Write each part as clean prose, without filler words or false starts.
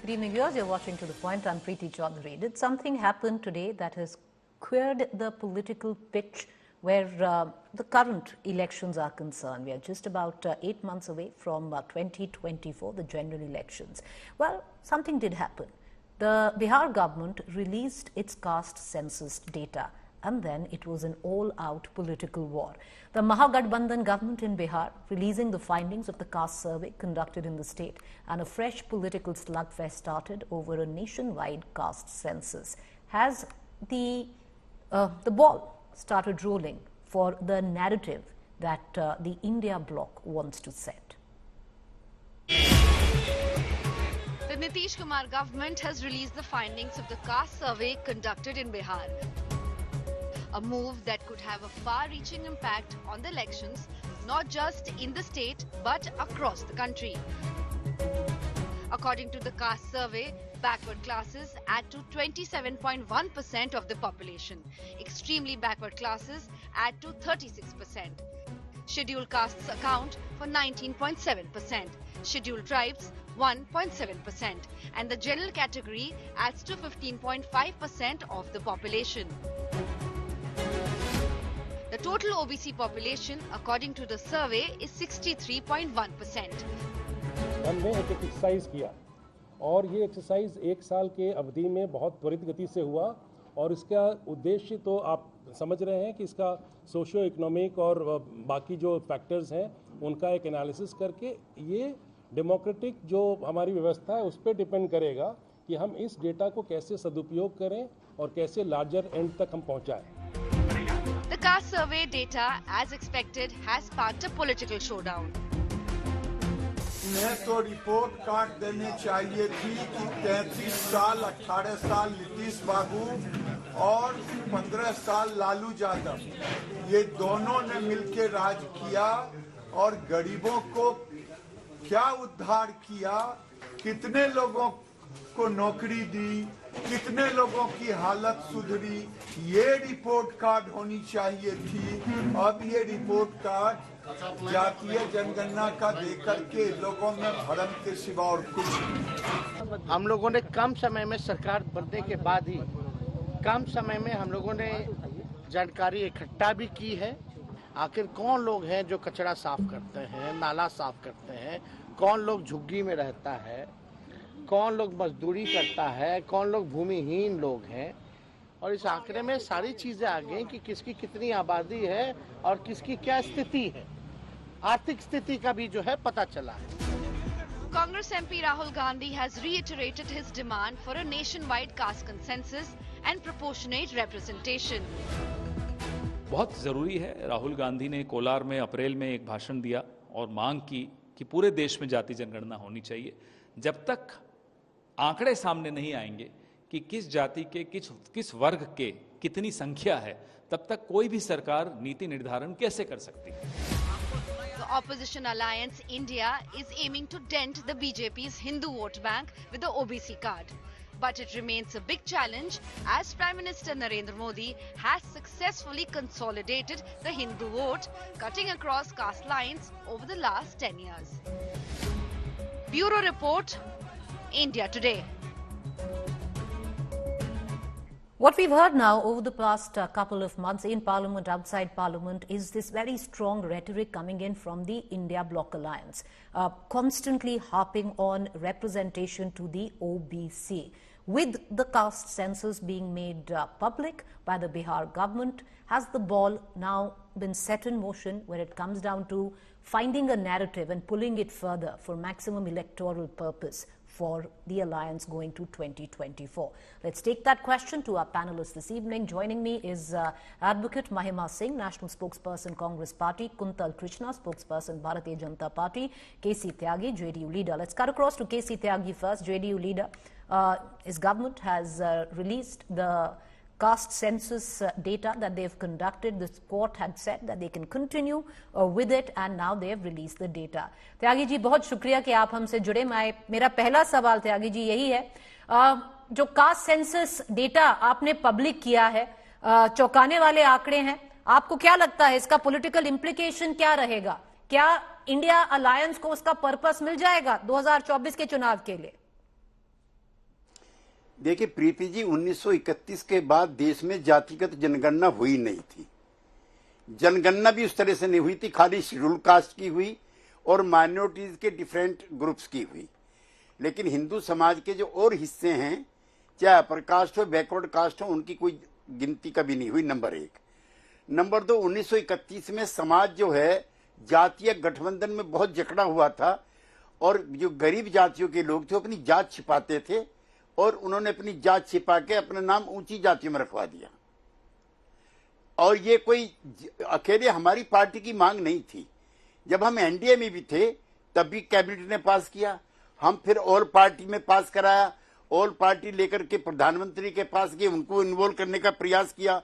Good evening, viewers. You're watching To The Point. I'm Preeti Chaudhary. Did something happen today that has queered the political pitch where the current elections are concerned? We are just about 8 months away from 2024, the general elections. Well, something did happen. The Bihar government released its caste census data, and then it was an all-out political war. The Mahagathbandhan government in Bihar releasing the findings of the caste survey conducted in the state, and a fresh political slugfest started over a nationwide caste census. Has the ball started rolling for the narrative that the India bloc wants to set? The Nitish Kumar government has released the findings of the caste survey conducted in Bihar. A move that could have a far-reaching impact on the elections, not just in the state but across the country. According to the caste survey, backward classes add to 27.1% of the population. Extremely backward classes add to 36%. Scheduled castes account for 19.7%. Scheduled tribes 1.7%. And the general category adds to 15.5% of the population. The total OBC population, according to the survey, is 63.1%. हमने एक exercise किया और ये exercise 1 साल के अवधि में बहुत त्वरित गति से हुआ और इसका उद्देश्य तो आप समझ रहे हैं कि इसका सोशियो इकोनॉमिक और बाकी जो फैक्टर्स हैं उनका एक एनालिसिस करके ये डेमोक्रेटिक जो हमारी व्यवस्था है उस पर डिपेंड करेगा कि हम इस डेटा को कैसे सदुपयोग करें और कैसे लार्जर एंड तक हम पहुंचाएं। The caste survey data, as expected, has sparked a political showdown. उन्हें तो रिपोर्ट कार्ड देनी चाहिए थी कि 33 साल 18 साल नीतीश बाबू और 15 साल लालू यादव ये दोनों ने मिलकर राज किया और गरीबों को क्या उद्धार किया, कितने लोगों को नौकरी दी, कितने लोगों की हालत सुधरी, ये रिपोर्ट कार्ड होनी चाहिए थी। अब ये रिपोर्ट कार्ड जातीय जनगणना का देकर के लोगों में भ्रम के सिवा और कुछ नहीं। हम लोगों ने कम समय में सरकार बनने के बाद ही कम समय में हम लोगों ने जानकारी इकट्ठा भी की है। आखिर कौन लोग हैं जो कचरा साफ करते हैं, नाला साफ करते हैं, कौन लोग झुग्गी में रहता है, कौन लोग मजदूरी करता है, कौन लोग भूमिहीन लोग हैं, और इस आंकड़े में सारी चीजें आ गई कि किसकी कितनी आबादी है और किसकी क्या स्थिति है। आर्थिक स्थिति का भी जो है पता चला है। Congress MP Rahul Gandhi has reiterated his demand for a nationwide caste consensus and proportionate representation. बहुत ज़रूरी है। राहुल गांधी ने कोलार में अप्रैल में एक भाषण दिया और मांग की कि पूरे देश में जाति जनगणना होनी चाहिए। जब तक आंकड़े सामने नहीं आएंगे कि किस जाति के किस वर्ग के कितनी संख्या है, तब तक कोई भी सरकार नीति निर्धारण कैसे कर सकती है। The opposition alliance India is aiming to dent the BJP's Hindu vote bank with the OBC card. But it remains a big challenge as Prime Minister Narendra Modi has successfully consolidated the Hindu vote, cutting across caste lines over the last 10 years. Bureau Report, India Today. What we've heard now over the past couple of months in Parliament, outside Parliament, is this very strong rhetoric coming in from the India Bloc Alliance, constantly harping on representation to the OBC. With the caste census being made public by the Bihar government, has the ball now been set in motion where it comes down to finding a narrative and pulling it further for maximum electoral purpose for the alliance going to 2024? Let's take that question to our panelists this evening. Joining me is Advocate Mahima Singh, National Spokesperson, Congress Party; Kuntal Krishna, Spokesperson, Bharatiya Janata Party; KC Tyagi, JDU leader. Let's cut across to KC Tyagi first, JDU leader. His government has released the caste census data that they've conducted. The court had said that they can continue with it, and now they have released the data. Tyagi ji, बहुत शुक्रिया कि आप हमसे जुड़े। मेरा पहला सवाल त्यागी जी यही है, जो कास्ट सेंसस डेटा आपने पब्लिक किया है, चौंकाने वाले आंकड़े हैं। आपको क्या लगता है इसका पॉलिटिकल इंप्लीकेशन क्या रहेगा? क्या इंडिया अलायंस को उसका पर्पस मिल जाएगा 2024 के चुनाव के लिए? देखिए प्रीति जी, 1931 के बाद देश में जातिगत जनगणना हुई नहीं थी। जनगणना भी उस तरह से नहीं हुई थी, खाली शेड्यूल कास्ट की हुई और माइनॉरिटीज के डिफरेंट ग्रुप्स की हुई। लेकिन हिंदू समाज के जो और हिस्से हैं, चाहे अपर कास्ट हो बैकवर्ड कास्ट हो, उनकी कोई गिनती कभी नहीं हुई, नंबर 1। नंबर 2, 1931 में समाज जो है जातीय गठबंधन में बहुत जकड़ा हुआ था और जो गरीब जातियों के लोग थे अपनी जात छिपाते थे और उन्होंने अपनी जात छिपा के अपना नाम ऊंची जातियों में रखवा दिया। और ये कोई अकेले हमारी पार्टी की मांग नहीं थी। जब हम एनडीए में भी थे तब भी कैबिनेट ने पास किया, हम फिर ऑल पार्टी में पास कराया, ऑल पार्टी लेकर के प्रधानमंत्री के पास गए, उनको इन्वॉल्व करने का प्रयास किया।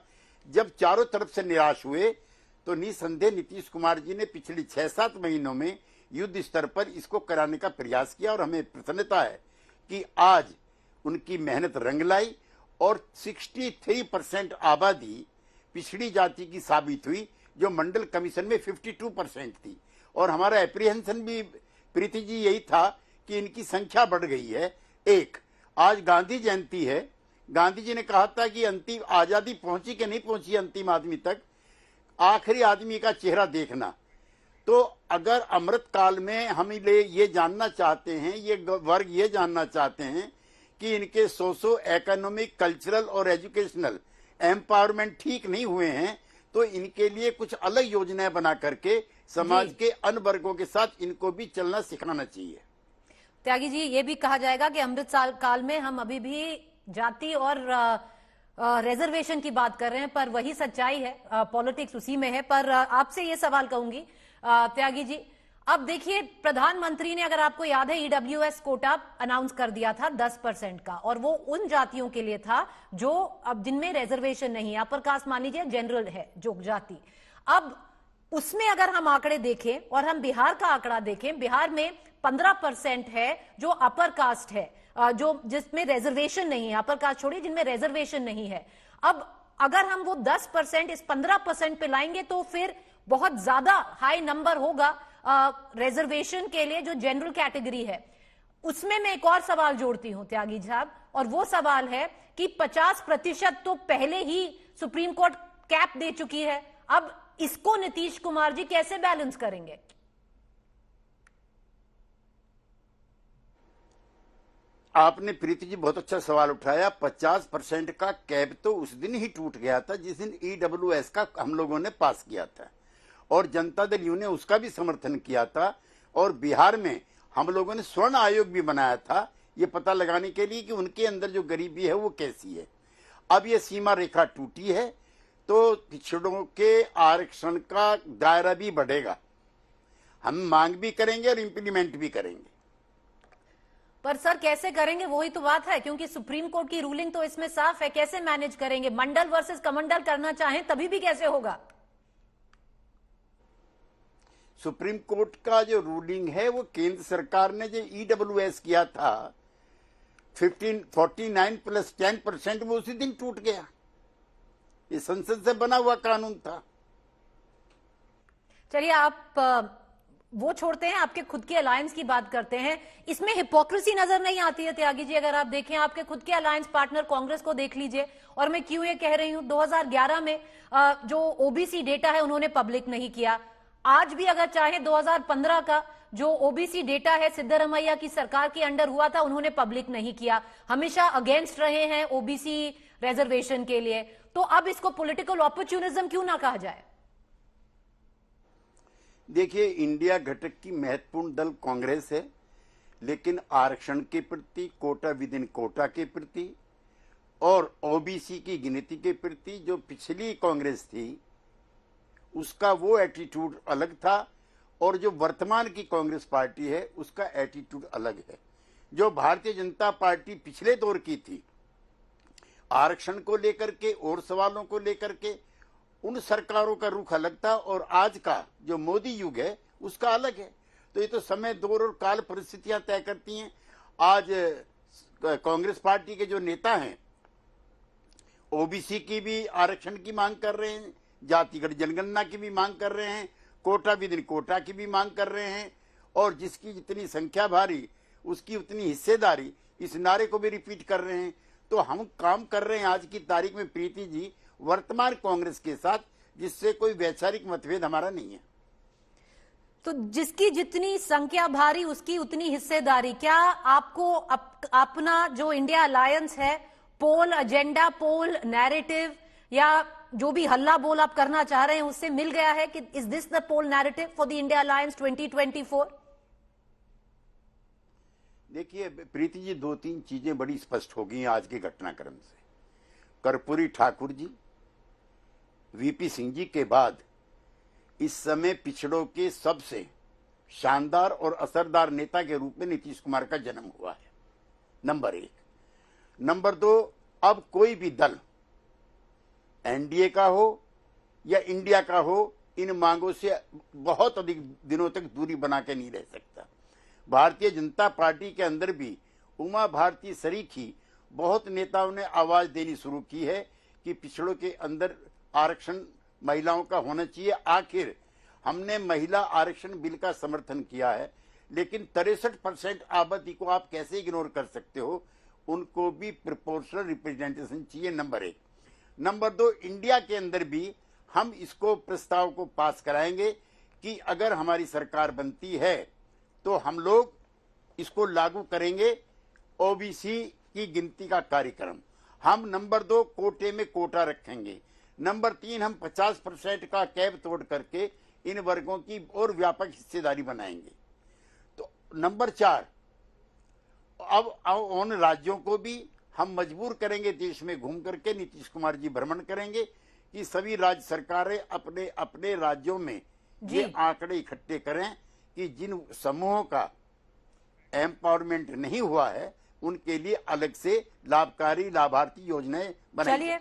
जब चारों तरफ से निराश हुए तो निसंदेह नीतीश कुमार जी ने पिछले 6-7 महीनों में युद्ध स्तर पर इसको कराने का प्रयास किया और हमें प्रसन्नता है कि आज उनकी मेहनत रंग लाई और 63% आबादी पिछड़ी जाति की साबित हुई, जो मंडल कमीशन में 52% थी। और हमारा एप्रीहेंशन भी प्रीति जी यही था कि इनकी संख्या बढ़ गई है। एक, आज गांधी जयंती है, गांधी जी ने कहा था कि अंतिम आजादी पहुंची कि नहीं पहुंची अंतिम आदमी तक, आखिरी आदमी का चेहरा देखना। तो अगर अमृत काल में हम ये जानना चाहते हैं, ये वर्ग ये जानना चाहते हैं कि इनके सोशो इकोनॉमिक, कल्चरल और एजुकेशनल एम्पावरमेंट ठीक नहीं हुए हैं, तो इनके लिए कुछ अलग योजनाएं बना करके समाज के अन्य वर्गों के साथ इनको भी चलना सिखाना चाहिए। त्यागी जी, ये भी कहा जाएगा कि अमृत काल में हम अभी भी जाति और रिजर्वेशन की बात कर रहे हैं, पर वही सच्चाई है, पॉलिटिक्स उसी में है। पर आपसे ये सवाल कहूंगी त्यागी जी, अब देखिए प्रधानमंत्री ने, अगर आपको याद है, ईडब्ल्यूएस कोटा अनाउंस कर दिया था 10% का, और वो उन जातियों के लिए था जो अब जिनमें रिजर्वेशन नहीं है, अपर कास्ट मान लीजिए, जनरल है जो जाति। अब उसमें अगर हम आंकड़े देखें और हम बिहार का आंकड़ा देखें, बिहार में 15% है जो अपर कास्ट है, जो जिसमें रिजर्वेशन नहीं है, अपर कास्ट छोड़िए, जिनमें रिजर्वेशन नहीं है। अब अगर हम वो 10% इस 15% पे लाएंगे तो फिर बहुत ज्यादा हाई नंबर होगा रिजर्वेशन के लिए, जो जनरल कैटेगरी है। उसमें मैं एक और सवाल जोड़ती हूं त्यागी साहब, और वो सवाल है कि 50% तो पहले ही सुप्रीम कोर्ट कैप दे चुकी है। अब इसको नीतीश कुमार जी कैसे बैलेंस करेंगे? आपने प्रीति जी बहुत अच्छा सवाल उठाया। 50% का कैप तो उस दिन ही टूट गया था जिस दिन ईडब्ल्यूएस का हम लोगों ने पास किया था, और जनता दल यू ने उसका भी समर्थन किया था। और बिहार में हम लोगों ने स्वर्ण आयोग भी बनाया था, ये पता लगाने के लिए कि उनके अंदर जो गरीबी है वो कैसी है। अब ये सीमा रेखा टूटी है तो पिछड़ों के आरक्षण का दायरा भी बढ़ेगा। हम मांग भी करेंगे और इंप्लीमेंट भी करेंगे। पर सर कैसे करेंगे, वही तो बात है, क्योंकि सुप्रीम कोर्ट की रूलिंग तो इसमें साफ है। कैसे मैनेज करेंगे? मंडल वर्सेस कमंडल करना चाहें तभी भी कैसे होगा? सुप्रीम कोर्ट का जो रूलिंग है वो केंद्र सरकार ने जो ईडब्ल्यूएस किया था 49 + 10%, वो उसी दिन टूट गया। ये संसद से बना हुआ कानून था। चलिए आप वो छोड़ते हैं, आपके खुद के अलायंस की बात करते हैं। इसमें हिपोक्रेसी नजर नहीं आती है त्यागी जी? अगर आप देखें आपके खुद के अलायंस पार्टनर कांग्रेस को देख लीजिए। और मैं क्यों ये कह रही हूं, 2011 में जो ओबीसी डेटा है उन्होंने पब्लिक नहीं किया। आज भी अगर चाहे 2015 का जो ओबीसी डेटा है सिद्धरमैया की सरकार के अंडर हुआ था, उन्होंने पब्लिक नहीं किया। हमेशा अगेंस्ट रहे हैं ओबीसी रिजर्वेशन के लिए। तो अब इसको पॉलिटिकल अपॉर्चुनिज्म क्यों ना कहा जाए? देखिए, इंडिया घटक की महत्वपूर्ण दल कांग्रेस है, लेकिन आरक्षण के प्रति, कोटा विद इन कोटा के प्रति और ओबीसी की गिनती के प्रति जो पिछली कांग्रेस थी उसका वो एटीट्यूड अलग था, और जो वर्तमान की कांग्रेस पार्टी है उसका एटीट्यूड अलग है। जो भारतीय जनता पार्टी पिछले दौर की थी, आरक्षण को लेकर के और सवालों को लेकर के, उन सरकारों का रुख अलग था, और आज का जो मोदी युग है उसका अलग है। तो ये तो समय, दौर और काल परिस्थितियां तय करती हैं। आज कांग्रेस पार्टी के जो नेता हैं ओबीसी की भी आरक्षण की मांग कर रहे हैं, जातिगत जनगणना की भी मांग कर रहे हैं, कोटा विद इन कोटा की भी मांग कर रहे हैं, और जिसकी जितनी संख्या भारी उसकी उतनी हिस्सेदारी, इस नारे को भी रिपीट कर रहे हैं। तो हम काम कर रहे हैं आज की तारीख में प्रीति जी वर्तमान कांग्रेस के साथ, जिससे कोई वैचारिक मतभेद हमारा नहीं है। तो जिसकी जितनी संख्या भारी उसकी उतनी हिस्सेदारी। क्या आपको अपना जो इंडिया अलायंस है, पोल एजेंडा, पोल नैरेटिव या जो भी हल्ला बोल आप करना चाह रहे हैं उससे मिल गया है कि is this the poll narrative for the India alliance 2024? देखिए प्रीति जी, 2-3 चीजें बड़ी स्पष्ट हो गई हैं आज के घटनाक्रम से। कर्पूरी ठाकुर जी, वीपी सिंह जी के बाद इस समय पिछड़ों के सबसे शानदार और असरदार नेता के रूप में नीतीश कुमार का जन्म हुआ है, नंबर 1। नंबर 2, अब कोई भी दल एनडीए का हो या इंडिया का हो, इन मांगों से बहुत अधिक दिनों तक दूरी बना के नहीं रह सकता। भारतीय जनता पार्टी के अंदर भी उमा भारती सरीखी बहुत नेताओं ने आवाज देनी शुरू की है कि पिछड़ों के अंदर आरक्षण महिलाओं का होना चाहिए। आखिर हमने महिला आरक्षण बिल का समर्थन किया है, लेकिन 63% आबादी को आप कैसे इग्नोर कर सकते हो? उनको भी प्रोपोर्शनल रिप्रेजेंटेशन चाहिए, नंबर 1। नंबर 2, इंडिया के अंदर भी हम इसको प्रस्ताव को पास कराएंगे कि अगर हमारी सरकार बनती है तो हम लोग इसको लागू करेंगे ओबीसी की गिनती का कार्यक्रम। हम नंबर 2 कोटे में कोटा रखेंगे। नंबर 3, हम 50% का कैब तोड़ करके इन वर्गों की और व्यापक हिस्सेदारी बनाएंगे। तो नंबर 4, अब उन राज्यों को भी हम मजबूर करेंगे, देश में घूम करके नीतीश कुमार जी भ्रमण करेंगे कि सभी राज्य सरकारें अपने अपने राज्यों में ये आंकड़े इकट्ठे करें कि जिन समूहों का एम्पावरमेंट नहीं हुआ है उनके लिए अलग से लाभकारी लाभार्थी योजनाएं बनाई। चलिए,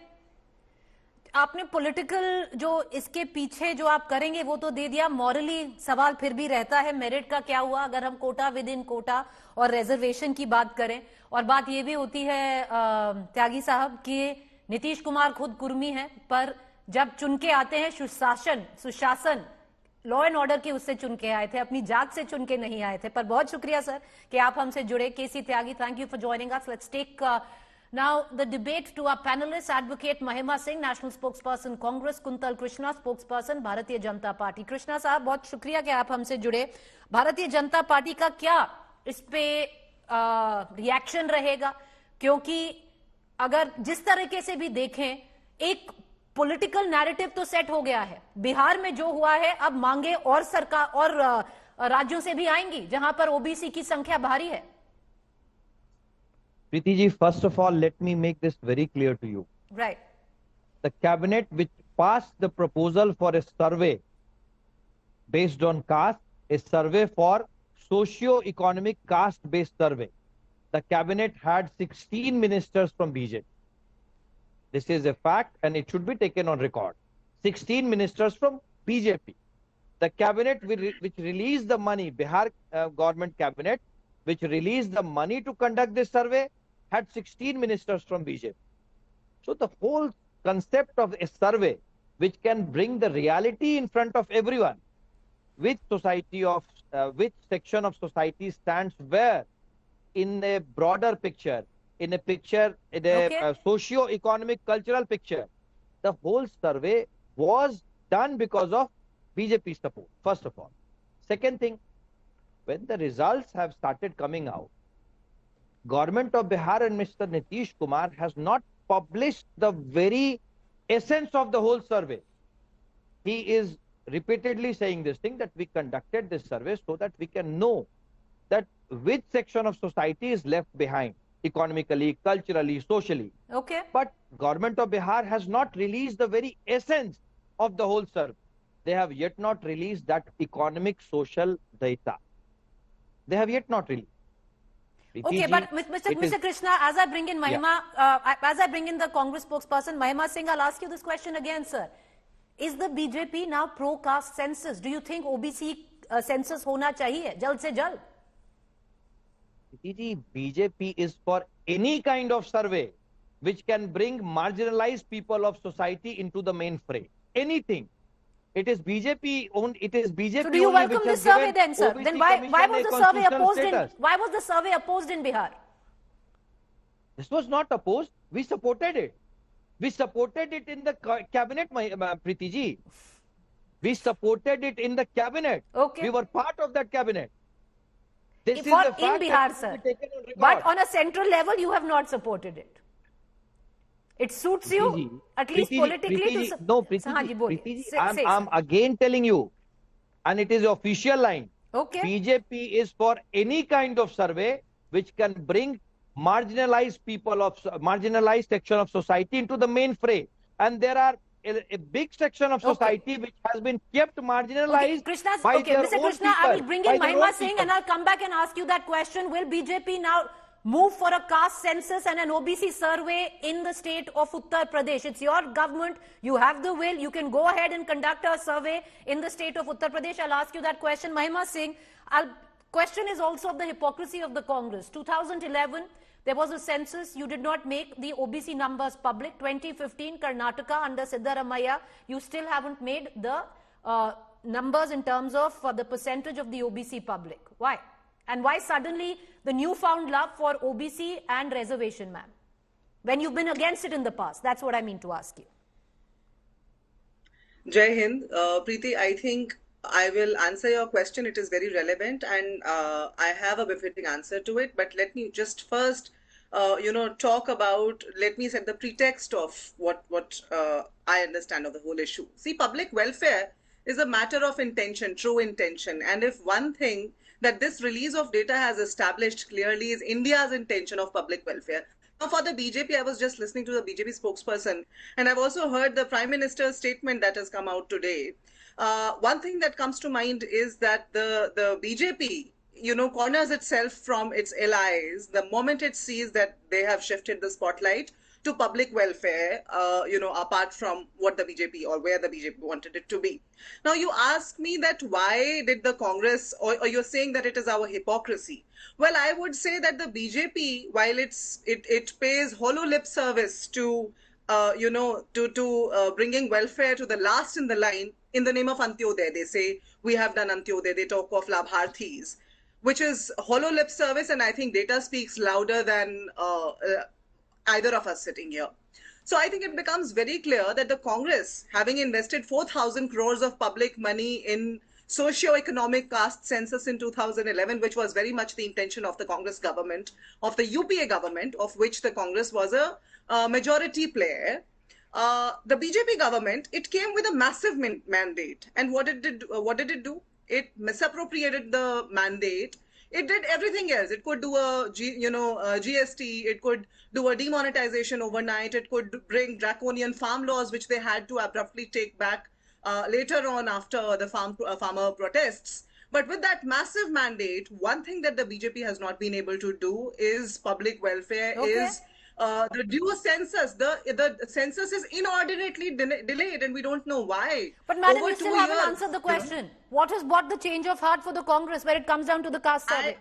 आपने पॉलिटिकल जो इसके पीछे जो आप करेंगे वो तो दे दिया, मॉरली सवाल फिर भी रहता है, मेरिट का क्या हुआ अगर हम कोटा विद इन कोटा और रिजर्वेशन की बात करें। और बात ये भी होती है त्यागी साहब कि नीतीश कुमार खुद कुर्मी है, पर जब चुन के आते हैं सुशासन लॉ एंड ऑर्डर के उससे चुन के आए थे, अपनी जात से चुन के नहीं आए थे। पर बहुत शुक्रिया सर कि आप हमसे जुड़े। KC Tyagi, thank you for joining us. Let's take now the debate to our panelists. Advocate Mahima Singh, national spokesperson Congress, Kuntal Krishna, spokesperson Bharatiya Janata party. Krishna साहब, बहुत शुक्रिया कि आप हमसे जुड़े। भारतीय जनता पार्टी का क्या इस पे रिएक्शन रहेगा? क्योंकि अगर जिस तरीके से भी देखें, एक पॉलिटिकल नैरेटिव तो सेट हो गया है। बिहार में जो हुआ है, अब मांगे और सरकार और राज्यों से भी आएंगी जहां पर ओबीसी की संख्या भारी है। Preeti ji, first of all, let me make this very clear to you. Right. The cabinet which passed the proposal for a survey based on caste, a survey for socio-economic caste-based survey. The cabinet had 16 ministers from BJP. This is a fact and it should be taken on record. 16 ministers from BJP. The cabinet which released the money, Bihar government cabinet, which released the money to conduct this survey, had 16 ministers from BJP. So the whole concept of a survey which can bring the reality in front of everyone, which section of society stands where in a broader picture, in a socio-economic cultural picture, the whole survey was done because of BJP support, first of all. Second thing, when the results have started coming out, government of Bihar and Mr. Nitish Kumar has not published the very essence of the whole survey. He is repeatedly saying this thing that we conducted this survey so that we can know that which section of society is left behind economically, culturally, socially. Okay. But government of Bihar has not released the very essence of the whole survey. They have yet not released that economic social data. They have yet not released. Okay, but Mr. Krishna, as I bring in Mahima, as I bring in the Congress spokesperson Mahima Singh, I'll ask you this question again, sir. Is the BJP now pro-caste census? Do you think OBC census hona chahiye, jald se jald? BJP is for any kind of survey which can bring marginalized people of society into the main fray. Anything. It is BJP owned. It is BJP. So do you welcome this survey then, sir? OBC then why was the survey opposed status? Why was the survey opposed in Bihar? This was not opposed. We supported it. We supported it in the cabinet, Preeti ji. We supported it in the cabinet. Okay. We were part of that cabinet. This is For the fact in Bihar, that sir. taken on record. But on a central level, you have not supported it. It suits you, Preeti ji, at least Preeti ji, politically. Preeti ji, to no, Preeti Haan ji, ji, boliye. Preeti ji, Say, I'm again telling you, and it is the official line. Okay. BJP is for any kind of survey which can bring marginalized people of marginalized section of society into the main fray. And there are a big section of society which has been kept marginalized by their Mr. own Krishna, people, I will bring by in their Mahima own Singh people. and I'll come back and ask you that question. Will BJP now move for a caste census and an OBC survey in the state of Uttar Pradesh? It's your government. You have the will. You can go ahead and conduct a survey in the state of Uttar Pradesh. I'll ask you that question. Mahima Singh, question is also of the hypocrisy of the Congress. 2011, there was a census. You did not make the OBC numbers public. 2015, Karnataka under Siddaramaiah, you still haven't made the numbers in terms of the percentage of the OBC public. Why? And why suddenly the newfound love for OBC and reservation, ma'am? When you've been against it in the past. That's what I mean to ask you. Jai Hind. Preeti, I think I will answer your question. It is very relevant and I have a befitting answer to it. But let me just first, talk about, let me set the pretext of what I understand of the whole issue. See, public welfare is a matter of intention, true intention. And if one thing that this release of data has established clearly is India's intention of public welfare. Now, for the BJP, I was just listening to the BJP spokesperson, and I've also heard the Prime Minister's statement that has come out today. One thing that comes to mind is that the BJP, corners itself from its allies the moment it sees that they have shifted the spotlight to public welfare, apart from what the BJP or where the BJP wanted it to be. Now, you ask me that why did the Congress, or you're saying that it is our hypocrisy. Well, I would say that the BJP, while it pays hollow lip service to, bringing welfare to the last in the line in the name of Antyodaya. They say, we have done Antyodaya, they talk of Labharthis, which is hollow lip service, and I think data speaks louder than either of us sitting here. So I think it becomes very clear that the Congress, having invested 4,000 crores of public money in socio-economic caste census in 2011, which was very much the intention of the Congress government, of the UPA government, of which the Congress was a majority player. The BJP government, it came with a massive mandate. And what did it do? It misappropriated the mandate. It did everything else. It could do a GST. It could do a demonetization overnight. It could bring draconian farm laws, which they had to abruptly take back later on after the farmer protests. But with that massive mandate, one thing that the BJP has not been able to do is public welfare, is the due census. The census is inordinately delayed, and we don't know why. But madam, you still haven't answered the question. What has brought the change of heart for the Congress when it comes down to the caste survey?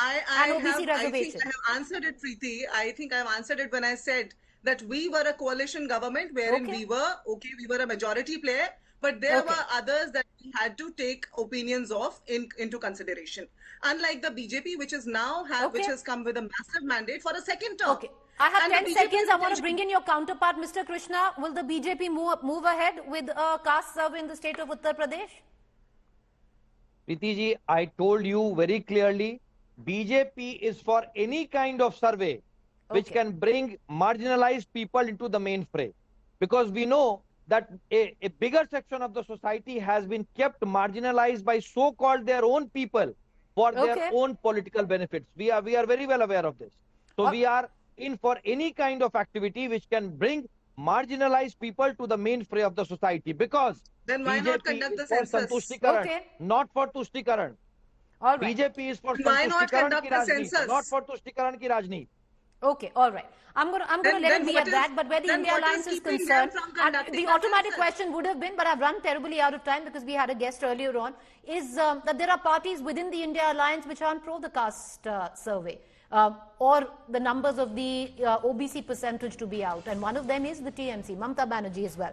I think I have answered it, Preeti. I think I've answered it when I said that we were a coalition government wherein we were a majority player, but there were others that we had to take opinions of into consideration. Unlike the BJP, which is now which has come with a massive mandate for a second term. Okay. I have 10 seconds. I want to bring in your counterpart, Mr. Krishna. Will the BJP move ahead with a caste survey in the state of Uttar Pradesh? Preeti ji, I told you very clearly, BJP is for any kind of survey which can bring marginalized people into the main fray. Because we know that a bigger section of the society has been kept marginalized by so-called their own people for their own political benefits. We are very well aware of this. So we are in for any kind of activity which can bring marginalized people to the main fray of the society, because then why not conduct the census? Not for Tushtikaran. All right. BJP is for why not conduct the census? Not for Tushtikaran ki rajneeti. Okay, all right. I'm going to let it be at that, but where the India Alliance is concerned, the automatic question would have been, but I've run terribly out of time because we had a guest earlier on, is that there are parties within the India Alliance which aren't pro the caste survey, or the numbers of the OBC percentage to be out, and one of them is the TMC, Mamata Banerjee as well.